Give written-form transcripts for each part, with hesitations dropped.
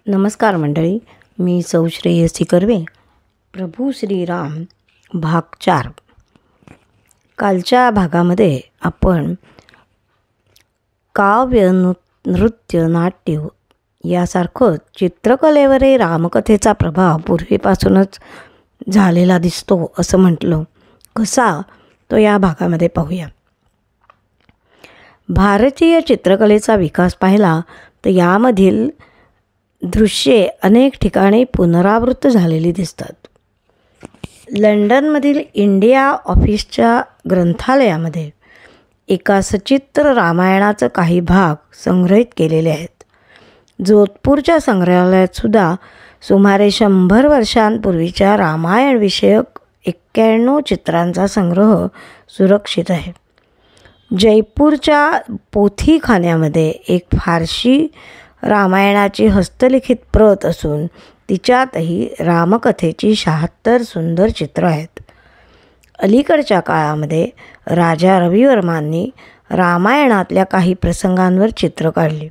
नमस्कार मंडळी, मी सौ श्रेयसी कर्वे. प्रभू श्रीराम भाग 4. कालच्या भागामध्ये आपण काव्य, नृत्य, नाट्य यासारखं चित्रकलेवरही रामकथेचा प्रभाव पूर्वीपासूनच झालेला दिसतो असं म्हटलं. कसा तो या भागामध्ये पाहूया. भारतीय चित्रकलेचा विकास पाहिला तर यामधील दृश्ये अनेक ठिकाणी पुनरावृत्त झालेली दिसतात. लंडनमधील इंडिया ऑफिसच्या ग्रंथालयामध्ये एका सचित्र रामायणाचं काही भाग संग्रहित केलेले आहेत. जोधपूरच्या संग्रहालयात सुद्धा सुमारे 100 वर्षांपूर्वीच्या रामायणविषयक 91 चित्रांचा संग्रह सुरक्षित आहे. जयपूरच्या पोथीखान्यामध्ये एक फारशी रामायणाची हस्तलिखित प्रत असून तिच्यातही रामकथेची 76 सुंदर चित्रं आहेत. अलीकडच्या काळामध्ये राजा रविवर्मांनी रामायणातल्या काही प्रसंगांवर चित्र काढली.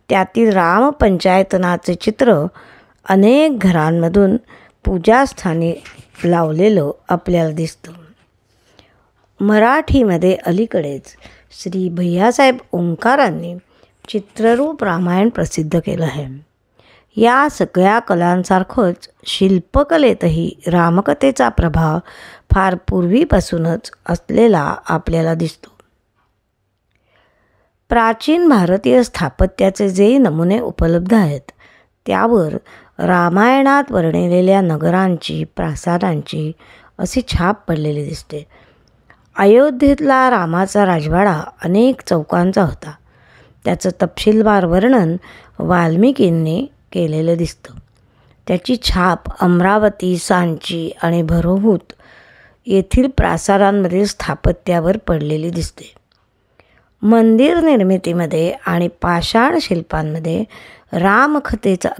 त्यातील रामपंचायतनाचे चित्र अनेक घरांमधून पूजास्थानी लावलेलं आपल्याला दिसतं. मराठीमध्ये अलीकडेच श्री भैयासाहेब ओंकारांनी चित्ररूप रामायण प्रसिद्ध केलं आहे. या सगळ्या कलांसारखंच शिल्पकलेतही रामकथेचा प्रभाव फार पूर्वीपासूनच असलेला आपल्याला दिसतो. प्राचीन भारतीय स्थापत्याचे जे नमुने उपलब्ध आहेत त्यावर रामायणात वर्णिलेल्या नगरांची, प्रासादांची अशी छाप पडलेली दिसते. अयोध्येतला रामाचा राजवाडा अनेक चौकांचा होता. त्याचं तपशीलवार वर्णन वाल्मिकींनी केलेलं दिसतं. त्याची छाप अमरावती, सांची आणि भरोहूत येथील प्रासादांमधील स्थापत्यावर पडलेली दिसते. मंदिर निर्मितीमध्ये आणि पाषाण शिल्पांमध्ये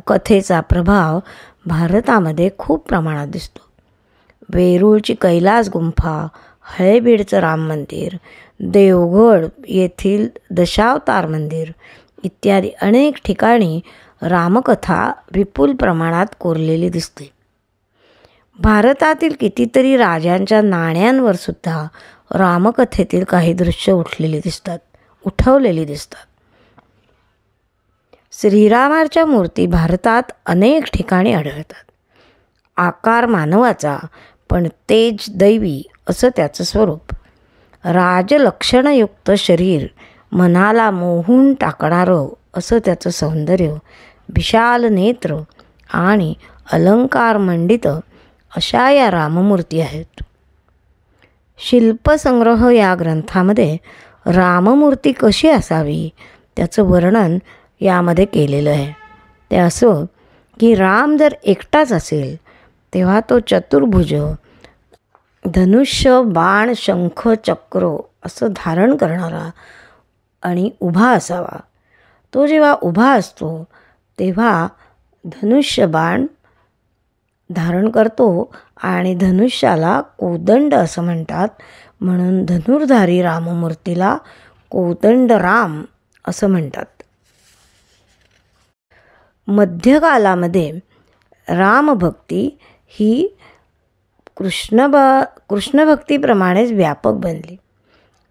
कथेचा प्रभाव भारतामध्ये खूप प्रमाणात दिसतो. वेरूळची कैलास गुंफा, हळेबीडचं राम मंदिर, देवगड येथील दशावतार मंदिर इत्यादी अनेक ठिकाणी रामकथा विपुल प्रमाणात कोरलेली दिसते. भारतातील कितीतरी राजांच्या नाण्यांवर सुद्धा रामकथेतील काही दृश्य उठवलेली दिसतात. श्रीरामाच्या मूर्ती भारतात अनेक ठिकाणी आढळतात. आकार मानवाचा पण तेज दैवी असं त्याचं स्वरूप. राजलक्षणयुक्त शरीर, मनाला मोहून टाकणारं असं त्याचं सौंदर्य, विशाल नेत्र आणि अलंकारमंडित अशा या राममूर्ती आहेत. शिल्पसंग्रह या ग्रंथामध्ये राममूर्ती कशी असावी त्याचं वर्णन यामध्ये केलेलं आहे. ते असं की राम जर एकटाच असेल तेव्हा तो चतुर्भुज, धनुष्य, बाण, शंख, चक्र असं धारण करणारा आणि उभा असावा. तो जेव्हा उभा असतो तेव्हा धनुष्य बाण धारण करतो आणि धनुष्याला कोदंड असं म्हणतात. म्हणून धनुर्धारी राममूर्तीला कोदंडराम असं म्हणतात. मध्यकालामध्ये रामभक्ती ही कृष्णभक्तीप्रमाणेच व्यापक बनली.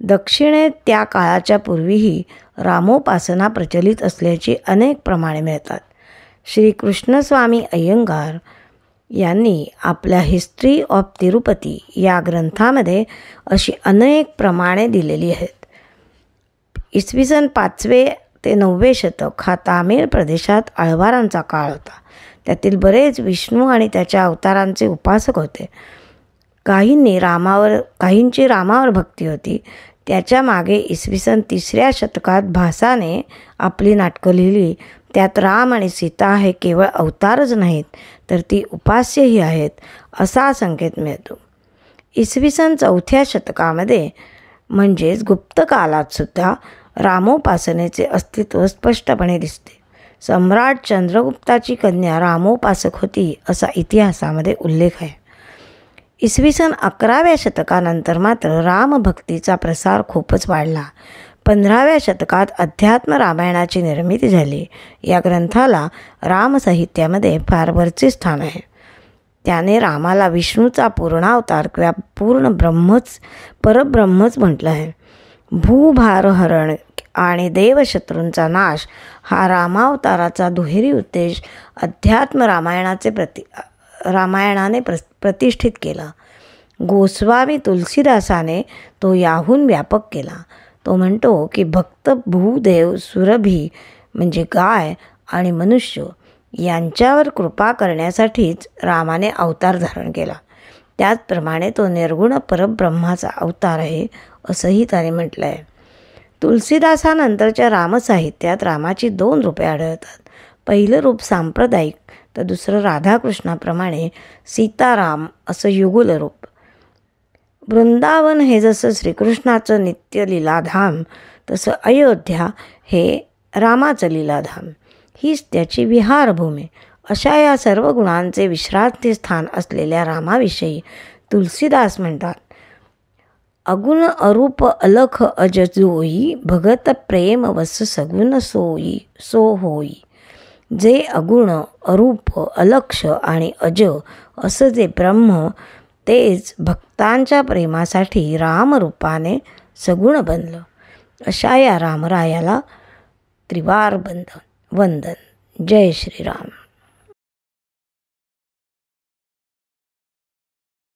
दक्षिणेत त्या काळाच्या पूर्वीही रामोपासना प्रचलित असल्याची अनेक प्रमाणे मिळतात. श्री कृष्णस्वामी अय्यंगार यांनी आपल्या हिस्ट्री ऑफ तिरुपती या ग्रंथामध्ये अशी अनेक प्रमाणे दिलेली आहेत. इसवी सन 5वे ते 9वे शतक हा तामिळ प्रदेशात आळवारांचा काळ होता. त्यातील बरेच विष्णू आणि त्याच्या अवतारांचे उपासक होते. काहींची रामावर भक्ती होती. त्याच्या मागे इसवी सन 3ऱ्या शतकात भासाने आपली नाटकं लिहिली. त्यात राम आणि सीता हे केवळ अवतारच नाहीत तर ती उपास्यही आहेत असा संकेत मिळतो. इसवी सन 4थ्या शतकामध्ये म्हणजेच गुप्त काळात सुद्धा रामोपासनेचे अस्तित्व स्पष्टपणे दिसते. सम्राट चंद्रगुप्ताची कन्या रामोपासक होती असा इतिहासामध्ये उल्लेख आहे. इसवी सन 11व्या शतकानंतर मात्र रामभक्तीचा प्रसार खूपच वाढला. 15व्या शतकात अध्यात्म रामायणाची निर्मिती झाली. या ग्रंथाला रामसाहित्यामध्ये फार वरचे स्थान आहे. त्याने रामाला विष्णूचा पूर्णावतार किंवा परब्रह्मच म्हटलं आहे. भूभारहरण आणि देवशत्रूंचा नाश हा रामावताराचा दुहेरी उद्देश अध्यात्म रामायणाने प्रतिष्ठित केला. गोस्वामी तुलसीदासाने तो याहून व्यापक केला. तो म्हणतो की भक्त भूदेव सुरभी म्हणजे गाय आणि मनुष्य यांच्यावर कृपा करण्यासाठीच रामाने अवतार धारण केला. त्याचप्रमाणे तो निर्गुण परब्रह्माचा अवतार आहे असंही त्याने म्हटलं आहे. तुलसीदासानंतरच्या रामसाहित्यात रामाची 2 रूपे आढळतात. पहिलं रूप सांप्रदायिक तर दुसरं राधाकृष्णाप्रमाणे सीताराम असं युगुल रूप. वृंदावन हे जसं श्रीकृष्णाचं नित्य लीलाधाम तसं अयोध्या हे रामाचं लीलाधाम. हीच त्याची विहारभूमी. अशा या सर्व गुणांचे विश्रांती स्थान असलेल्या रामाविषयी तुलसीदास म्हणतात, अगुण अरूप अलख अज जोई भगत प्रेम वस सगुण सोई सो होई. जे अगुण अरूप अलक्ष आणि अज असं जे ब्रह्म तेच भक्तांच्या प्रेमासाठी रामरूपाने सगुण बनलं. अशा या रामरायाला त्रिवार वंदन. जय श्रीराम.